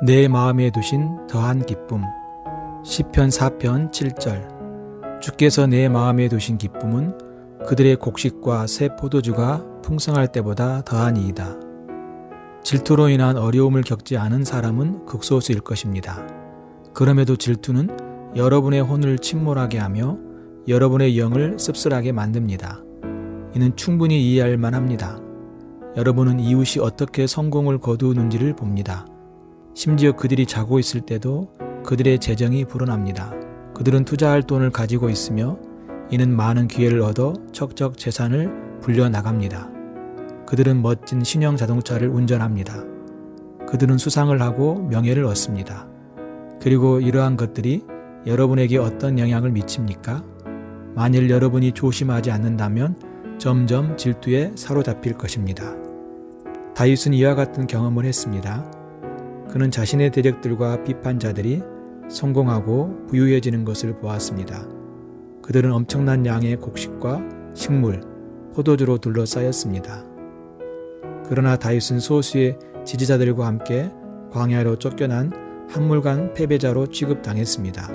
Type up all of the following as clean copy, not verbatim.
내 마음에 두신 더한 기쁨. 시편 4편 7절. 주께서 내 마음에 두신 기쁨은 그들의 곡식과 새 포도주가 풍성할 때보다 더하니이다. 질투로 인한 어려움을 겪지 않은 사람은 극소수일 것입니다. 그럼에도 질투는 여러분의 혼을 침몰하게 하며 여러분의 영을 씁쓸하게 만듭니다. 이는 충분히 이해할 만합니다. 여러분은 이웃이 어떻게 성공을 거두는지를 봅니다. 심지어 그들이 자고 있을 때도 그들의 재정이 불어납니다. 그들은 투자할 돈을 가지고 있으며 이는 많은 기회를 얻어 척척 재산을 불려나갑니다. 그들은 멋진 신형 자동차를 운전합니다. 그들은 수상을 하고 명예를 얻습니다. 그리고 이러한 것들이 여러분에게 어떤 영향을 미칩니까? 만일 여러분이 조심하지 않는다면 점점 질투에 사로잡힐 것입니다. 다윗은 이와 같은 경험을 했습니다. 그는 자신의 대적들과 비판자들이 성공하고 부유해지는 것을 보았습니다. 그들은 엄청난 양의 곡식과 식물, 포도주로 둘러싸였습니다. 그러나 다윗은 소수의 지지자들과 함께 광야로 쫓겨난 한물간 패배자로 취급당했습니다.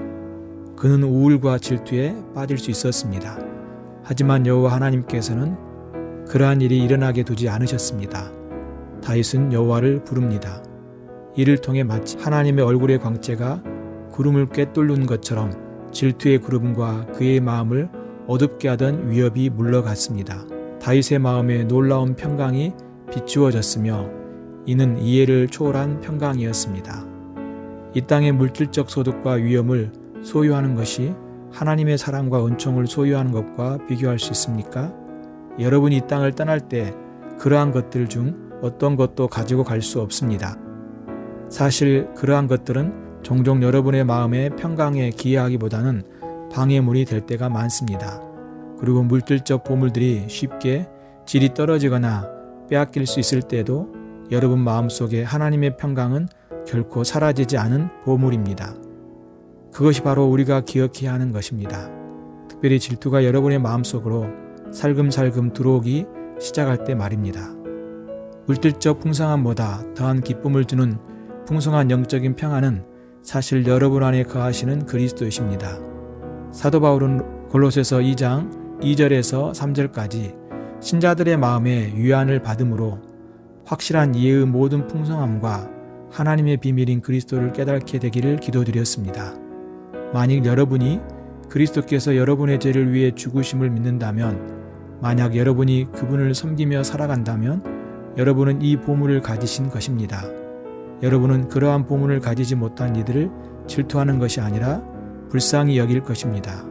그는 우울과 질투에 빠질 수 있었습니다. 하지만 여호와 하나님께서는 그러한 일이 일어나게 두지 않으셨습니다. 다윗은 여호와를 부릅니다. 이를 통해 마치 하나님의 얼굴의 광채가 구름을 꿰뚫는 것처럼 질투의 구름과 그의 마음을 어둡게 하던 위협이 물러갔습니다. 다윗의 마음에 놀라운 평강이 비추어졌으며 이는 이해를 초월한 평강이었습니다. 이 땅의 물질적 소득과 위엄을 소유하는 것이 하나님의 사랑과 은총을 소유하는 것과 비교할 수 있습니까? 여러분이 이 땅을 떠날 때 그러한 것들 중 어떤 것도 가지고 갈 수 없습니다. 사실 그러한 것들은 종종 여러분의 마음의 평강에 기여하기보다는 방해물이 될 때가 많습니다. 그리고 물질적 보물들이 쉽게 질이 떨어지거나 빼앗길 수 있을 때도 여러분 마음속에 하나님의 평강은 결코 사라지지 않은 보물입니다. 그것이 바로 우리가 기억해야 하는 것입니다. 특별히 질투가 여러분의 마음속으로 살금살금 들어오기 시작할 때 말입니다. 물질적 풍성함보다 더한 기쁨을 주는 풍성한 영적인 평안은 사실 여러분 안에 거하시는 그리스도이십니다. 사도 바울은 골로새서 2장 2절에서 3절까지 신자들의 마음에 위안을 받음으로 확실한 이해의 모든 풍성함과 하나님의 비밀인 그리스도를 깨닫게 되기를 기도드렸습니다. 만일 여러분이 그리스도께서 여러분의 죄를 위해 죽으심을 믿는다면, 만약 여러분이 그분을 섬기며 살아간다면 여러분은 이 보물을 가지신 것입니다. 여러분은 그러한 보물을 가지지 못한 이들을 질투하는 것이 아니라 불쌍히 여길 것입니다.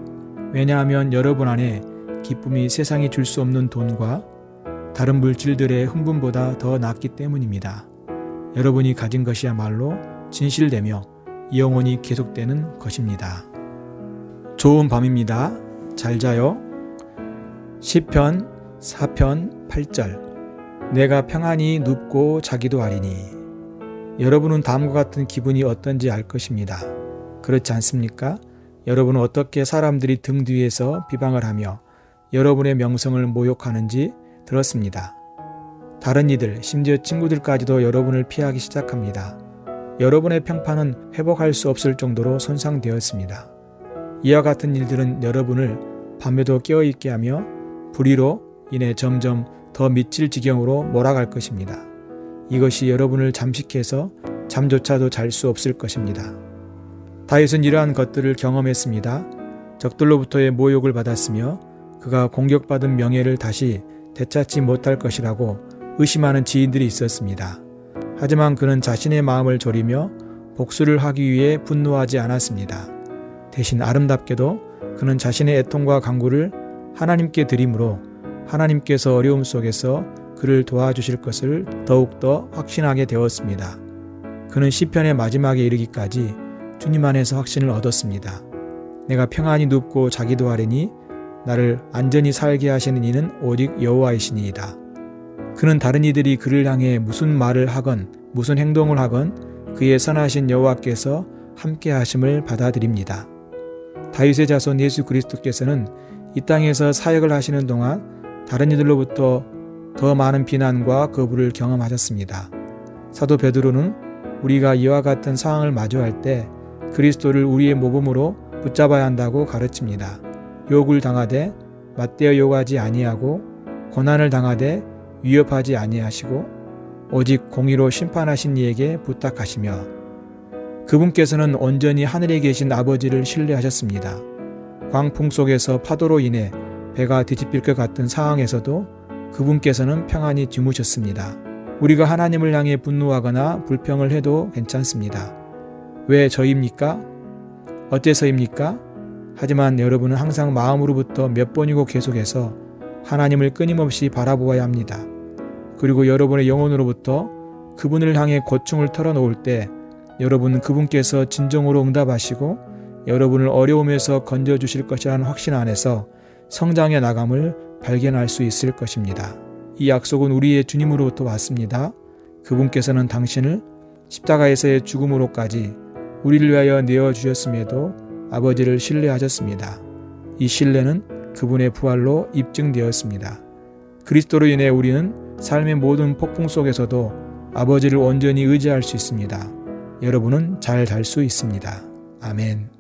왜냐하면 여러분 안에 기쁨이 세상이 줄 수 없는 돈과 다른 물질들의 흥분보다 더 낫기 때문입니다. 여러분이 가진 것이야말로 진실되며 영원히 계속되는 것입니다. 좋은 밤입니다. 잘 자요. 시편 4편 8절. 내가 평안히 눕고 자기도 하리니. 여러분은 다음과 같은 기분이 어떤지 알 것입니다. 그렇지 않습니까? 여러분은 어떻게 사람들이 등 뒤에서 비방을 하며 여러분의 명성을 모욕하는지 들었습니다. 다른 이들, 심지어 친구들까지도 여러분을 피하기 시작합니다. 여러분의 평판은 회복할 수 없을 정도로 손상되었습니다. 이와 같은 일들은 여러분을 밤에도 깨어있게 하며 불의로 인해 점점 더 미칠 지경으로 몰아갈 것입니다. 이것이 여러분을 잠식해서 잠조차도 잘 수 없을 것입니다. 다윗은 이러한 것들을 경험했습니다. 적들로부터의 모욕을 받았으며 그가 공격받은 명예를 다시 되찾지 못할 것이라고 의심하는 지인들이 있었습니다. 하지만 그는 자신의 마음을 졸이며 복수를 하기 위해 분노하지 않았습니다. 대신 아름답게도 그는 자신의 애통과 간구를 하나님께 드림으로 하나님께서 어려움 속에서 그를 도와주실 것을 더욱더 확신하게 되었습니다. 그는 시편의 마지막에 이르기까지 주님 안에서 확신을 얻었습니다. 내가 평안히 눕고 자기도 하리니 나를 안전히 살게 하시는 이는 오직 여호와이시니이다. 그는 다른 이들이 그를 향해 무슨 말을 하건 무슨 행동을 하건 그의 선하신 여호와께서 함께 하심을 받아들입니다. 다윗의 자손 예수 그리스도께서는 이 땅에서 사역을 하시는 동안 다른 이들로부터 더 많은 비난과 거부를 경험하셨습니다. 사도 베드로는 우리가 이와 같은 상황을 마주할 때 그리스도를 우리의 모범으로 붙잡아야 한다고 가르칩니다. 욕을 당하되 맞대어 욕하지 아니하고 고난을 당하되 위협하지 아니하시고 오직 공의로 심판하신 이에게 부탁하시며 그분께서는 온전히 하늘에 계신 아버지를 신뢰하셨습니다. 광풍 속에서 파도로 인해 배가 뒤집힐 것 같은 상황에서도 그분께서는 평안히 주무셨습니다. 우리가 하나님을 향해 분노하거나 불평을 해도 괜찮습니다. 왜 저입니까? 어째서입니까? 하지만 여러분은 항상 마음으로부터 몇 번이고 계속해서 하나님을 끊임없이 바라보아야 합니다. 그리고 여러분의 영혼으로부터 그분을 향해 고충을 털어놓을 때 여러분은 그분께서 진정으로 응답하시고 여러분을 어려움에서 건져주실 것이라는 확신 안에서 성장해 나감을 발견할 수 있을 것입니다. 이 약속은 우리의 주님으로부터 왔습니다. 그분께서는 당신을 십자가에서의 죽음으로까지 우리를 위하여 내어주셨음에도 아버지를 신뢰하셨습니다. 이 신뢰는 그분의 부활로 입증되었습니다. 그리스도로 인해 우리는 삶의 모든 폭풍 속에서도 아버지를 온전히 의지할 수 있습니다. 여러분은 잘 잘 수 있습니다. 아멘.